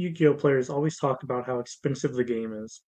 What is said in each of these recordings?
Yu-Gi-Oh players always talk about how expensive the game is.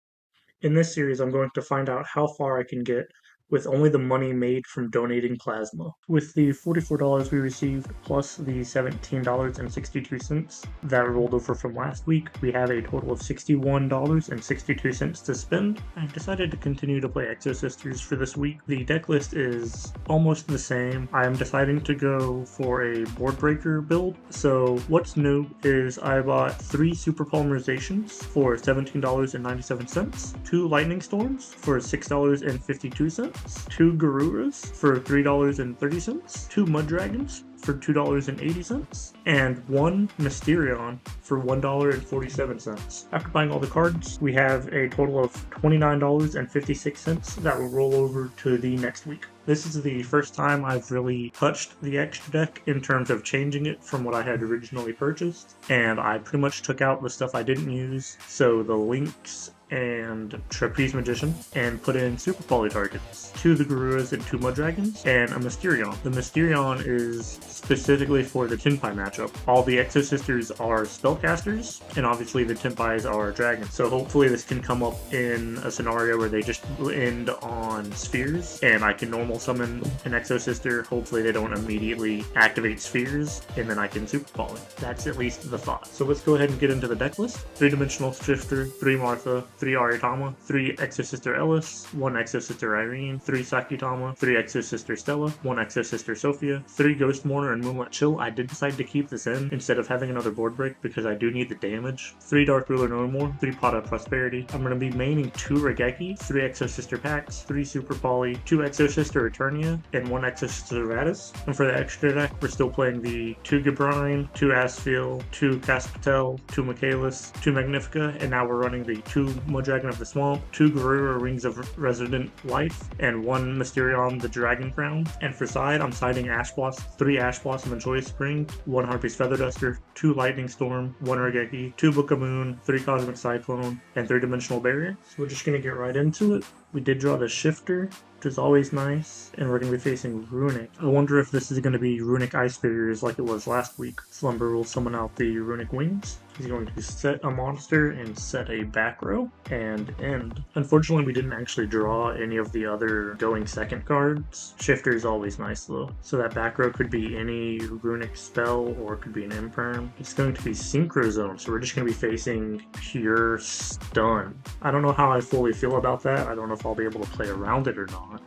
In this series, I'm going to find out how far I can get with only the money made from donating plasma. With the $44 we received plus the $17.62 that rolled over from last week, we have a total of $61.62 to spend. I've decided to continue to play Exo Sisters for this week. The deck list is almost the same. I am deciding to go for a board breaker build. So what's new is I bought 3 super polymerizations for $17.97, 2 lightning storms for $6.52, 2 garuras for $3.30, 2 mud dragons for $2.80, and 1 Mysterion for $1.47. After buying all the cards, we have a total of $29.56 that will roll over to the next week. This is the first time I've really touched the extra deck in terms of changing it from what I had originally purchased, and I pretty much took out the stuff I didn't use, so the links and Trapeze Magician, and put in Super Poly targets, 2 of the Garuras and 2 Mud Dragons, and a Mysterion. The Mysterion is specifically for the Tenpai matchup. All the Exo Sisters are spellcasters, and obviously the Tenpais are dragons, so hopefully this can come up in a scenario where they just end on spheres, and I can normal summon an Exo Sister, hopefully they don't immediately activate spheres, and then I can Super Poly. That's at least the thought. So let's go ahead and get into the deck list. 3-dimensional Shifter, 3 Martha, 3 Aritama, 3 Exo Sister Ellis, 1 Exo Sister Irene, 3 Sakitama, 3 Exo Sister Stella, 1 Exo Sister Sophia, 3 Ghost Mourner and Moonlight Chill. I did decide to keep this in instead of having another board break because I do need the damage. 3 Dark Ruler No More, 3 Pot of Prosperity. I'm going to be maining 2 Regeki, 3 Exo Sister Packs, 3 Super Poly, 2 Exo Sister Eternia, and 1 Exo Sister Radis. And for the extra deck, we're still playing the 2 Gibrine, 2 Asfeel, 2 Caspatel, 2 Michaelis, 2 Magnifica, and now we're running the 2 Modragon of the Swamp, 2 Garura Rings of Resident Life, and 1 Mysterion the Dragon Crown. And for side, I'm siding Ash Blossom, 3 Ash Blossom and Joyous Spring, 1 Harpy's Feather Duster, 2 Lightning Storm, 1 Regeki, 2 Book of Moon, 3 Cosmic Cyclone, and 3-dimensional Barrier. So we're just going to get right into it. We did draw the Shifter, which is always nice, and we're going to be facing Runic. I wonder if this is going to be Runic Ice Barriers like it was last week. Slumber will summon out the Runic Wings. He's going to set a monster and set a back row and end. Unfortunately, we didn't actually draw any of the other going second cards. Shifter is always nice though. So that back row could be any Runic spell or it could be an Imperm. It's going to be Synchro Zone, so we're just going to be facing pure stun. I don't know how I fully feel about that. I don't know if I'll be able to play around it or not.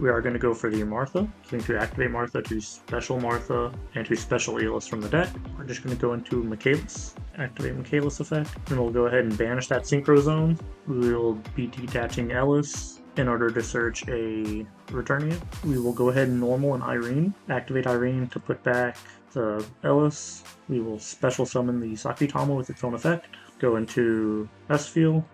We are going to go for the Martha. Going to activate Martha to special Martha and to special Elis from the deck. We're just going to go into Michaelis, activate Michaelis effect, and we'll go ahead and banish that Synchro Zone. We will be detaching Ellis in order to search a Returnia. We will go ahead and normal an Irene, activate Irene to put back the Ellis. We will special summon the Sakitama with its own effect. Go into Asfeel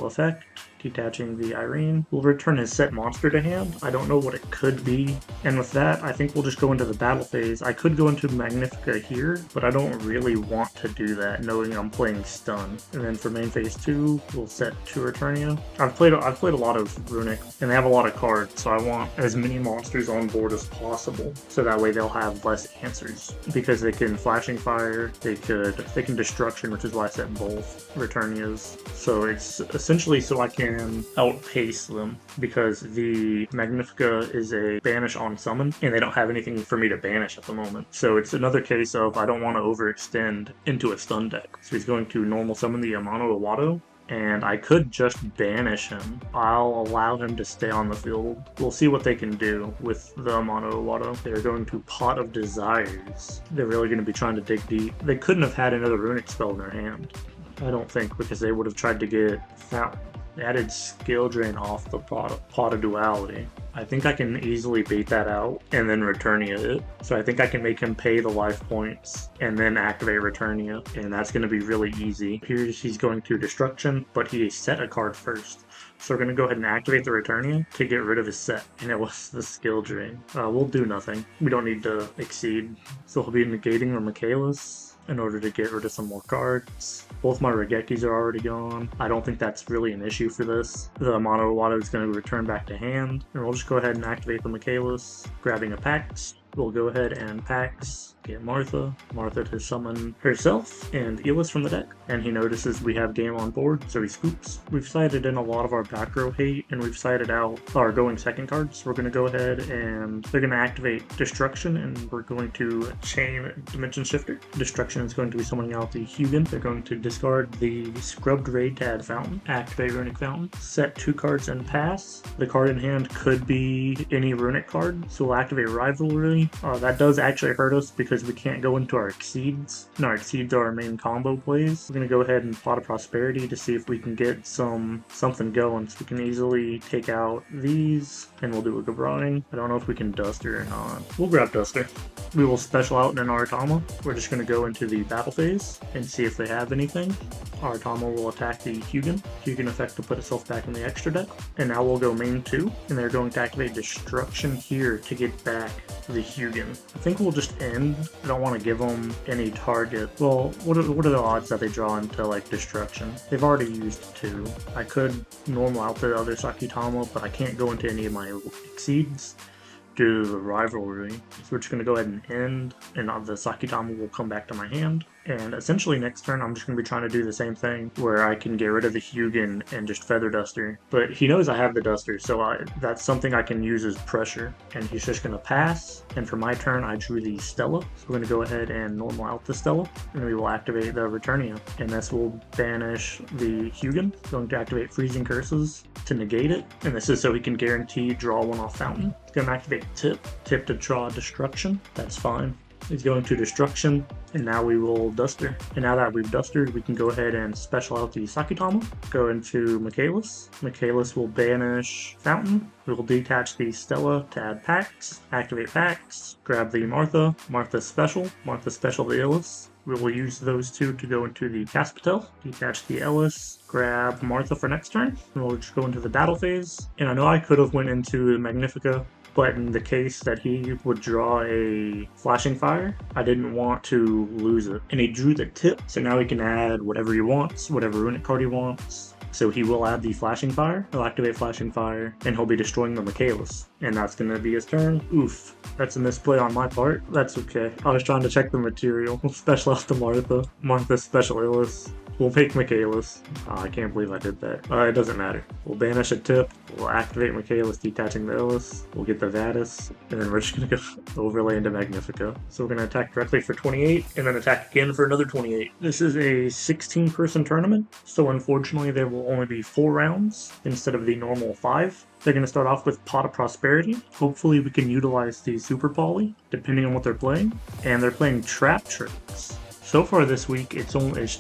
effect, detaching the Irene. We'll return his set monster to hand. I don't know what it could be. And with that, I think we'll just go into the battle phase. I could go into Magnifica here, but I don't really want to do that, knowing I'm playing stun. And then for main phase 2, we'll set 2 Returnia. I've played a lot of Runic, and they have a lot of cards, so I want as many monsters on board as possible, so that way they'll have less answers. Because they can Flashing Fire, they can Destruction, which is why I set both Returnias. So it's essentially so I can outpace them, because the Magnifica is a banish on summon, and they don't have anything for me to banish at the moment. So it's another case of I don't want to overextend into a stun deck. So he's going to normal summon the Amano Iwado, and I could just banish him. I'll allow him to stay on the field. We'll see what they can do with the Amano Iwado. They're going to Pot of Desires. They're really going to be trying to dig deep. They couldn't have had another Runic spell in their hand, I don't think, because they would have tried to get added skill drain off the pot of duality. I think I can easily bait that out and then Returnia it. So I think I can make him pay the life points and then activate Returnia, and that's going to be really easy. Here he's going to Destruction, but he set a card first. So we're going to go ahead and activate the Returnia to get rid of his set, and it was the skill drain. We'll do nothing. We don't need to exceed. So he'll be negating the Michaelis in order to get rid of some more cards. Both my Regekis are already gone. I don't think that's really an issue for this. The Amano Iwado is going to return back to hand, and we'll just go ahead and activate the Michaelis, grabbing a Pax. We'll go ahead and Pax get Martha to summon herself and Elis from the deck, and he notices we have game on board, so he scoops. We've sided in a lot of our back row hate, and we've sided out our going second cards. So we're going to go ahead and they're going to activate Destruction, and we're going to chain Dimension Shifter. Destruction is going to be summoning out the Hugin. They're going to discard the Scrubbed Raid to add Fountain, activate Runic Fountain, set 2 cards and pass. The card in hand could be any Runic card, so we'll activate Rivalry. That does actually hurt us because we can't go into our Exceeds. No, our Exceeds are our main combo plays. We're going to go ahead and Pot of Prosperity to see if we can get something going, so we can easily take out these, and we'll do a Gabrani. I don't know if we can Duster or not. We'll grab Duster. We will special out in an Aratama. We're just going to go into the battle phase and see if they have anything. Aratama will attack the Hugin. Hugin effect to put itself back in the extra deck. And now we'll go main 2, and they're going to activate Destruction here to get back the Hugin. I think we'll just end. I don't want to give them any target. Well, what are the odds that they draw into like Destruction? They've already used 2. I could normal out the other Sakitama, but I can't go into any of my Exceeds due to the Rivalry. So we're just going to go ahead and end, and the Sakitama will come back to my hand. And essentially next turn I'm just going to be trying to do the same thing where I can get rid of the Hugin and just Feather Duster. But he knows I have the Duster, so that's something I can use as pressure. And he's just going to pass. And for my turn I drew the Stella. So we're going to go ahead and normal out the Stella. And we will activate the Returnia. And this will banish the Hugin. Going to activate Freezing Curses to negate it. And this is so he can guarantee draw 1 off Fountain. He's going to activate Tip to draw Destruction. That's fine. He's going to Destruction, and now we will Duster. And now that we've Dustered, we can go ahead and special out the Sakitama, go into Michaelis. Michaelis will banish Fountain. We will detach the Stella to add Pax, activate Pax, grab the Martha special the Elis. We will use those 2 to go into the Caspatel, detach the Elis, grab Martha for next turn, and we'll just go into the battle phase. And I know I could have went into Magnifica, but in the case that he would draw a Flashing Fire, I didn't want to lose it. And he drew the Tip, so now he can add whatever he wants, whatever Runic card he wants. So he will add the Flashing Fire, he'll activate Flashing Fire, and he'll be destroying the Michaelis. And that's going to be his turn. Oof, that's a misplay on my part. That's okay. I was trying to check the material. We'll special out the Martha special Elis. We'll make Michaelis. Oh, I can't believe I did that. It doesn't matter. We'll banish a Tip. We'll activate Michaelis, detaching the Elis. We'll get the Vadis. And then we're just going to go overlay into Magnifica. So we're going to attack directly for 28, and then attack again for another 28. This is a 16-person tournament, so unfortunately there will only be 4 rounds instead of the normal 5. They're going to start off with Pot of Prosperity. Hopefully we can utilize the Super Poly, depending on what they're playing. And they're playing Trap Tricks. So far this week, it's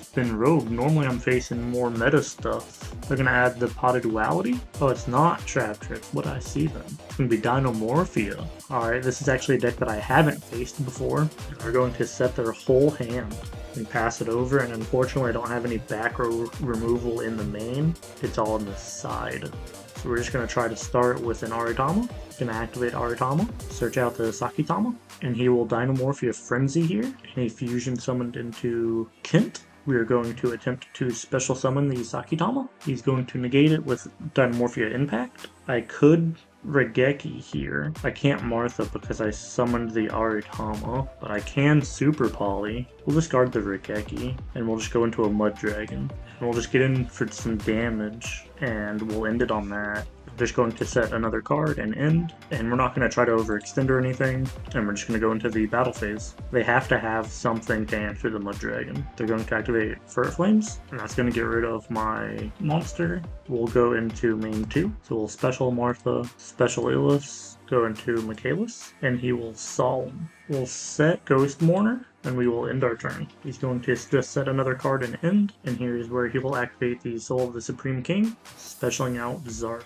been Rogue. Normally I'm facing more meta stuff. They're going to add the Pot of Duality. Oh, it's not Trap Trick. What do I see then? It's going to be Dinomorphia. Alright, this is actually a deck that I haven't faced before. They're going to set their whole hand and pass it over, and unfortunately I don't have any back row removal in the main. It's all on the side. So we're just going to try to start with an Aratama. Going to activate Aratama, search out the Sakitama, and he will Dinomorphia Frenzy here, and he fusion summoned into Kent. We are going to attempt to special summon the Sakitama. He's going to negate it with Dinomorphia Impact. I could Regeki here. I can't Martha because I summoned the Aratama, but I can Super Poly. We'll discard the Regeki, and we'll just go into a Mud Dragon. And we'll just get in for some damage, and we'll end it on that. We're just going to set another card and end, and we're not going to try to overextend or anything, and we're just going to go into the battle phase. They have to have something to answer the Mud Dragon. They're going to activate Ferret Flames, and that's going to get rid of my monster. We'll go into main 2, so we'll special Martha, special Elis, go into Michaelis, and he will Solemn. We'll set Ghost Mourner, and we will end our turn. He's going to just set another card and end, and here is where he will activate the Soul of the Supreme King, specialing out Zark.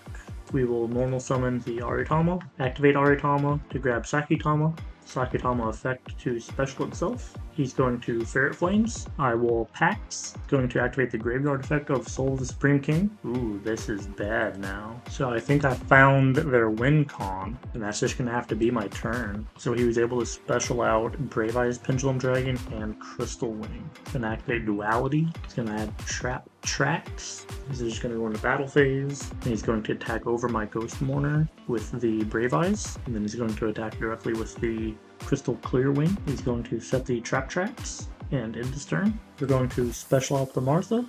We will normal summon the Aratama, activate Aratama to grab Sakitama, Sakitama effect to special itself. He's going to Ferret Flames. I will Pax, going to activate the Graveyard effect of Soul of the Supreme King. Ooh, this is bad now. So I think I found their win con, and that's just going to have to be my turn. So he was able to special out Brave Eyes Pendulum Dragon and Crystal Wing. Then activate Duality. He's going to add Trap Tracks. He's just going to go into battle phase, and he's going to attack over my Ghost Mourner with the Brave Eyes, and then he's going to attack directly with the Crystal Clear Wing. He's going to set the Trap Tracks, and end his turn. We're going to special out the Martha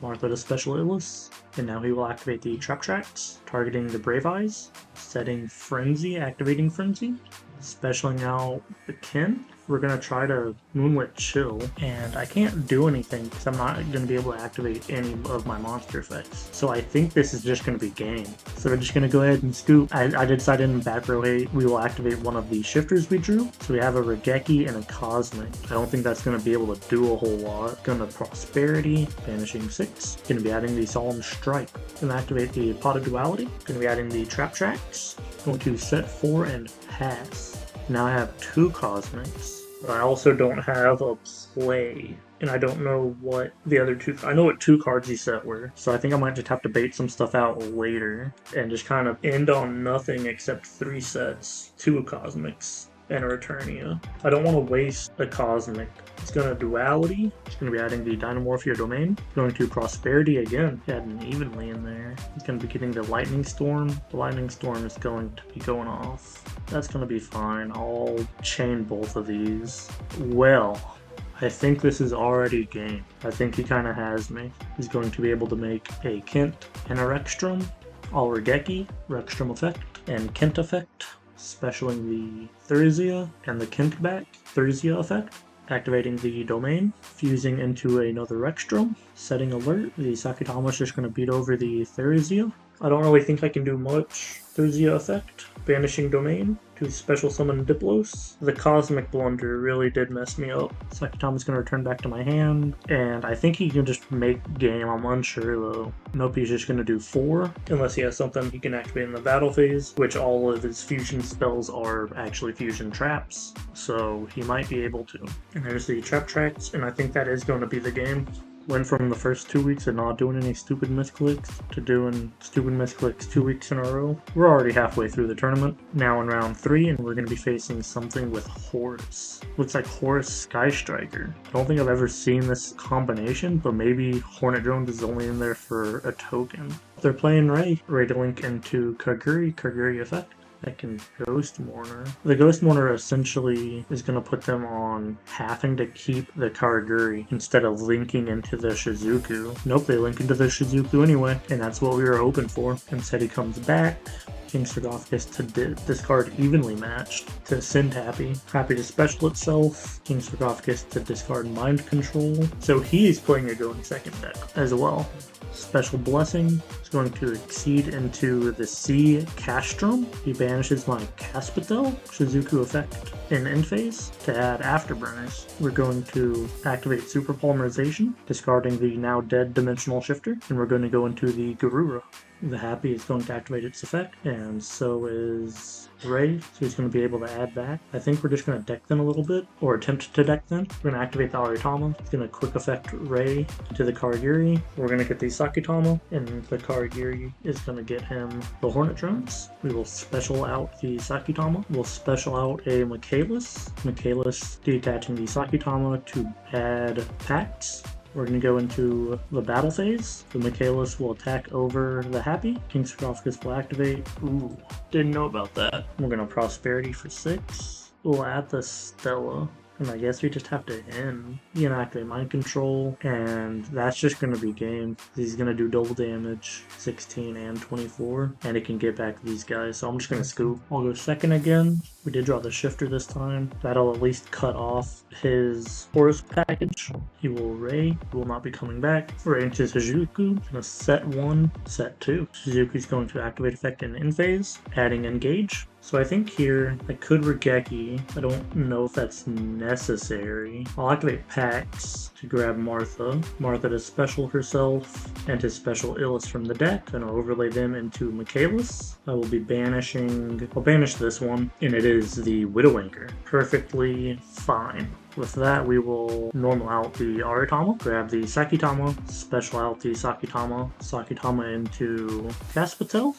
to special Illis, and now he will activate the Trap Tracks, targeting the Brave Eyes, setting Frenzy, activating Frenzy, specialing out the Kin. We're going to try to Moonlit Chill, and I can't do anything because I'm not going to be able to activate any of my monster effects. So I think this is just going to be game. So we're just going to go ahead and scoop. I decided in back row 8 we will activate one of the shifters we drew. So we have a Regeki and a Cosmic. I don't think that's going to be able to do a whole lot. Going to Prosperity, banishing 6. Going to be adding the Solemn Strike. Going to activate the Pot of Duality. Going to be adding the Trap Tracks. Going to set 4 and pass. Now I have 2 Cosmics, but I also don't have a play, and I don't know what the other 2, I know what 2 cards he set were, so I think I might just have to bait some stuff out later, and just kind of end on nothing except 3 sets, 2 Cosmics, and a Returnia. I don't want to waste a Cosmic. It's going to Duality. It's going to be adding the Dynamorphia Domain. Going to Prosperity again. Adding evenly in there. It's going to be getting the Lightning Storm. The Lightning Storm is going to be going off. That's going to be fine. I'll chain both of these. Well, I think this is already game. I think he kind of has me. He's going to be able to make a Kent and a Rexstrom. All Regeki, Rexstrom effect, and Kent effect. Specialing the Thurzia and the Kent back, Thurzia effect, activating the domain, fusing into another Rexstrom, setting alert. The Sakitama is just going to beat over the Thurzia. I don't really think I can do much. Thurzia effect, banishing domain to special summon Diplos. The Cosmic Blunder really did mess me up. Sakitama's going to return back to my hand, and I think he can just make game. I'm unsure though. Nope, he's just going to do 4, unless he has something he can activate in the battle phase, which all of his fusion spells are actually fusion traps, so he might be able to. And there's the Trap Tracks, and I think that is going to be the game. Went from the first 2 weeks of not doing any stupid misclicks to doing stupid misclicks 2 weeks in a row. We're already halfway through the tournament, now in round 3, and we're going to be facing something with Horus. Looks like Horus Sky Striker. I don't think I've ever seen this combination, but maybe Hornet Drones is only in there for a token. They're playing Ray to link into Kaguri effect. That can Ghost Mourner. The Ghost Mourner essentially is going to put them on having to keep the Karaguri instead of linking into the Shizuku. Nope, they link into the Shizuku anyway, and that's what we were hoping for. Instead he comes back. King Sarcophagus to discard evenly matched to send Happy to special itself. King Sarcophagus to discard Mind Control. So he is playing a going second deck as well. Special Blessing is going to exceed into the Sea Castrum. He banishes my Caspitel, Shizuku effect in end phase to add Afterburners. We're going to activate Super Polymerization, discarding the now dead Dimensional Shifter, and we're going to go into the Garura. The Happy is going to activate its effect, and so is Ray, so he's going to be able to add that. I think we're just going to deck them a little bit, or attempt to deck them. We're going to activate the Aritama. It's going to quick effect Ray to the Karagiri. We're going to get the Sakitama, and the Karagiri is going to get him the Hornet Drones. We will special out the Sakitama. We'll special out a Michaelis detaching the Sakitama to add Pax. We're going to go into the battle phase. The Michaelis will attack over the Happy. King Sarcophagus will activate. Ooh, didn't know about that. We're going to Prosperity for 6. We'll add the Stella. And I guess we just have to end. You know, activate Mind Control, and that's just going to be game. He's going to do double damage, 16 and 24, and it can get back these guys, so I'm just going to scoop. I'll go second again. We did draw the Shifter this time. That'll at least cut off his Horus package. He will Ray, will not be coming back. Ray into Shizuku, going to set 1, set 2. Shizuku's going to activate effect in end phase, adding Engage. So I think here I could Regeki. I don't know if that's necessary. I'll activate Pax to grab Martha. Martha to special herself and to special Illis from the deck. And I'll overlay them into Michaelis. I will be banishing. I'll banish this one, and it is the Widowmaker. Perfectly fine. With that, we will normal out the Aritama, grab the Sakitama, special out the Sakitama into Caspitel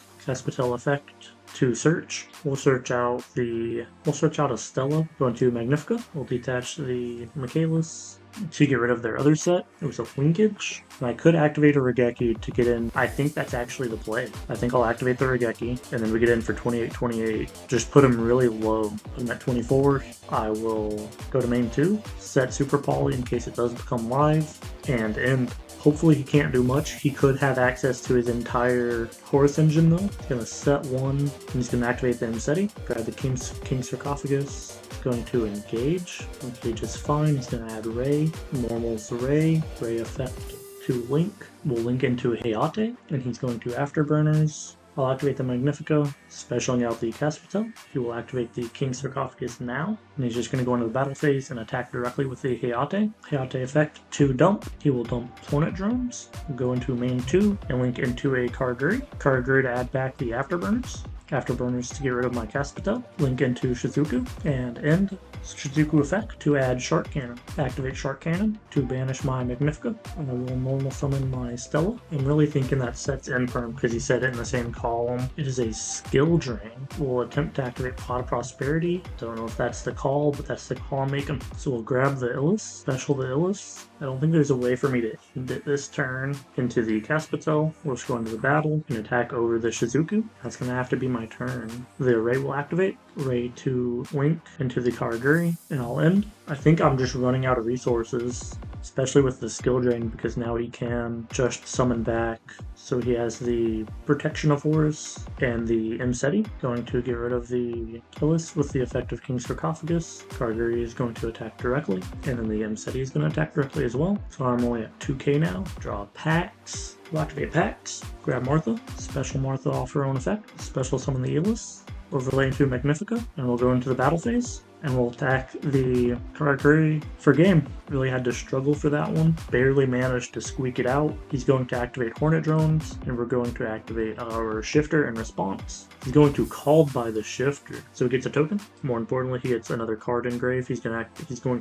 effect to search. We'll search out a Stella, go into Magnifica. We'll detach the Michaelis, to get rid of their other set. It was a linkage. And I could activate a Regeki to get in. I think that's actually the play. I think I'll activate the Regeki, and then we get in for 28-28. Just put him really low. Put him at 24. I will go to main 2, set Super Poly in case it does become live, and end. Hopefully he can't do much. He could have access to his entire Horus engine though. He's going to set 1, and he's going to activate the Mseti, grab the King Sarcophagus. He's going to engage. Engage is fine. He's going to add Ray. Normal's Ray. Ray effect to link. We'll link into Hayate, and he's going to Afterburners. I'll activate the Magnifico, specialing out the Caspitel. He will activate the King Sarcophagus now, and he's just going to go into the battle phase and attack directly with the Hayate. Hayate effect to dump. He will dump Hornet Drones, go into main 2, and link into a Karaguri. Karaguri to add back the Afterburners. Afterburners to get rid of my Caspitel. Link into Shizuku, and end. Shizuku effect to add Shark Cannon. Activate Shark Cannon to banish my Magnifica. And I will normal summon my Stella. I'm really thinking that sets Imperm because he said it in the same column. It is a skill drain. We'll attempt to activate Pot of Prosperity. Don't know if that's the call, but that's the call I'm making. So we'll grab the Illis, special the Illis. I don't think there's a way for me to end it this turn into the Caspitel. We'll just go into the battle and attack over the Shizuku. That's going to have to be my turn. The Array will activate. Ray to link into the Karaguri, and I'll end. I think I'm just running out of resources, especially with the skill drain, because now he can just summon back. So he has the Protection of Horus and the Mseti, going to get rid of the Illis with the effect of King Sarcophagus. Karaguri is going to attack directly, and then the Mseti is going to attack directly as well. So I'm only at 2k now. Draw Pax. We'll activate Pax. Grab Martha. Special Martha off her own effect. Special summon the Illis. Overlay into Magnifica, and we'll go into the battle phase, and we'll attack the Karaguri for game. Really had to struggle for that one. Barely managed to squeak it out. He's going to activate Hornet Drones, and we're going to activate our Shifter in response. He's going to Called by the Shifter, so he gets a token. More importantly, he gets another card engrave. He's going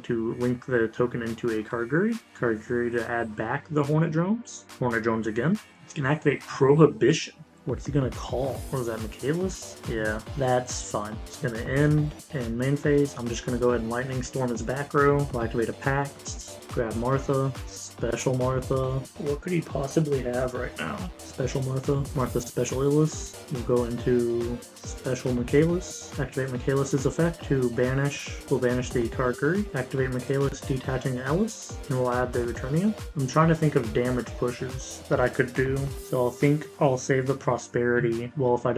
to link the token into a Karaguri. Karaguri to add back the Hornet Drones. Hornet Drones again. He's going to activate Prohibition. What's he gonna call? What was that, Michaelis? Yeah, that's fine. It's gonna end in main phase. I'm just gonna go ahead and Lightning Storm his back row. We'll activate a Pact. Grab Martha. Special Martha. What could he possibly have right now? Special Martha. Martha Special Illis. We'll go into Special Michaelis. Activate Michaelis' effect to banish. We'll banish the Karaguri. Activate Michaelis, detaching Ellis. And we'll add the Returnia. I'm trying to think of damage pushes that I could do. So I'll save the Prosperity. Well, if I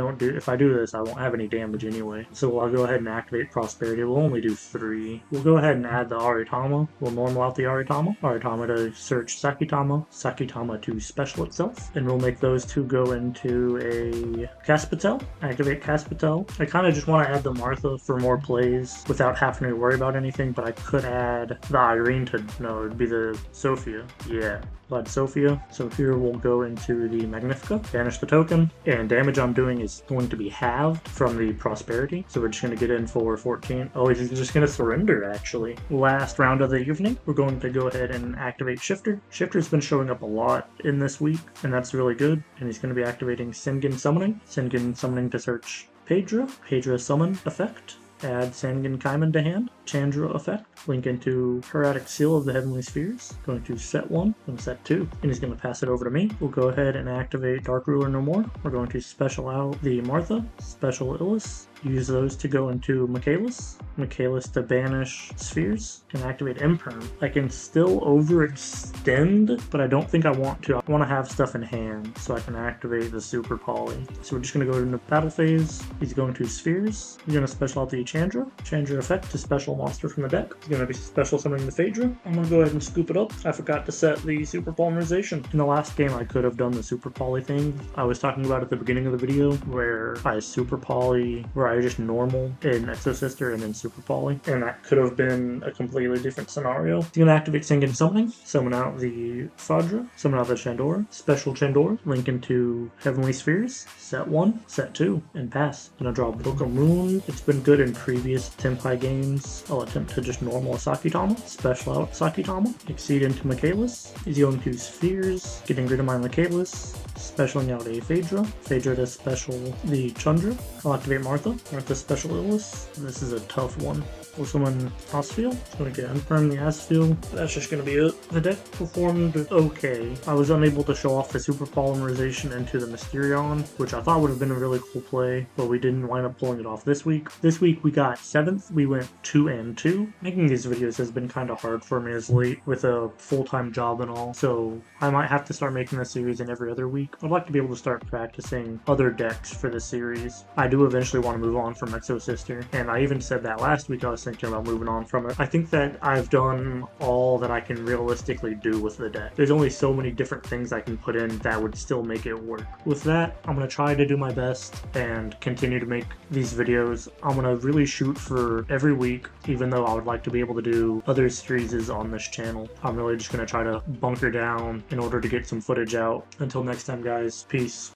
do this, I won't have any damage anyway. So I'll go ahead and activate Prosperity. We'll only do 3. We'll go ahead and add the Aritama. We'll normal out the Aritama. Aritama to search Sakitama. Sakitama to special itself. And we'll make those two go into a Caspitel. Activate Caspitel. I kind of just want to add the Martha for more plays without having to worry about anything, but I could add the Irene to, no, it'd be the Sophia. Yeah. Blood Sophia. So here we'll go into the Magnifica, banish the token, and damage I'm doing is going to be halved from the Prosperity. So we're just going to get in for 14. Oh, he's just going to surrender, actually. Last round of the evening, we're going to go ahead and activate Shifter. Shifter's been showing up a lot in this week, and that's really good. And he's going to be activating Sengen Summoning. Sengen Summoning to search Pedra. Pedra Summon effect. Add Sangan Kaiman to hand. Chandra effect. Link into Hieratic Seal of the Heavenly Spheres. Going to set 1 and set 2. And he's going to pass it over to me. We'll go ahead and activate Dark Ruler no more. We're going to special out the Martha. Special Illis. Use those to go into Michaelis. Michaelis to banish spheres. Can activate Imperm. I can still overextend, but I don't think I want to. I want to have stuff in hand so I can activate the Super Poly. So we're just going to go into battle phase. He's going to spheres. He's going to special out the Chandra. Chandra effect to special monster from the deck. He's going to be special summoning the Phaedra. I'm going to go ahead and scoop it up. I forgot to set the Super Polymerization. In the last game, I could have done the Super Poly thing I was talking about at the beginning of the video, where I Super Poly, where I just normal in Exosister and then Super Poly, and that could have been a completely different scenario. He's going to activate Sengen Summoning, summon out the Fadra, summon out the Chandora, special Chandora, link into Heavenly Spheres, set 1, set 2, and pass. Gonna draw Book of Moon. It's been good in previous Tenpai games. I'll attempt to just normal Sakitama, special out Sakitama, exceed into Michaelis. He's going to Spheres, getting rid of my Michaelis, specialing out a Phaedra. Phaedra to special the Chandra. I'll activate Martha. Martha special Illis. This is a tough one. We'll summon Asfiel. It's going to get Unfirm the Asfiel. That's just going to be it. The deck performed okay. I was unable to show off the Super Polymerization into the Mysterion, which I thought would have been a really cool play, but we didn't wind up pulling it off this week. This week we got 7th. We went 2 and 2. Making these videos has been kind of hard for me as late with a full-time job and all, so I might have to start making this series in every other week. I'd like to be able to start practicing other decks for this series. I do eventually want to move on from Exo Sister, and I even said that last week I was thinking about moving on from it. I think that I've done all that I can realistically do with the deck. There's only so many different things I can put in that would still make it work. With that, I'm going to try to do my best and continue to make these videos. I'm going to really shoot for every week, even though I would like to be able to do other series on this channel. I'm really just going to try to bunker down in order to get some footage out. Until next time, guys, peace.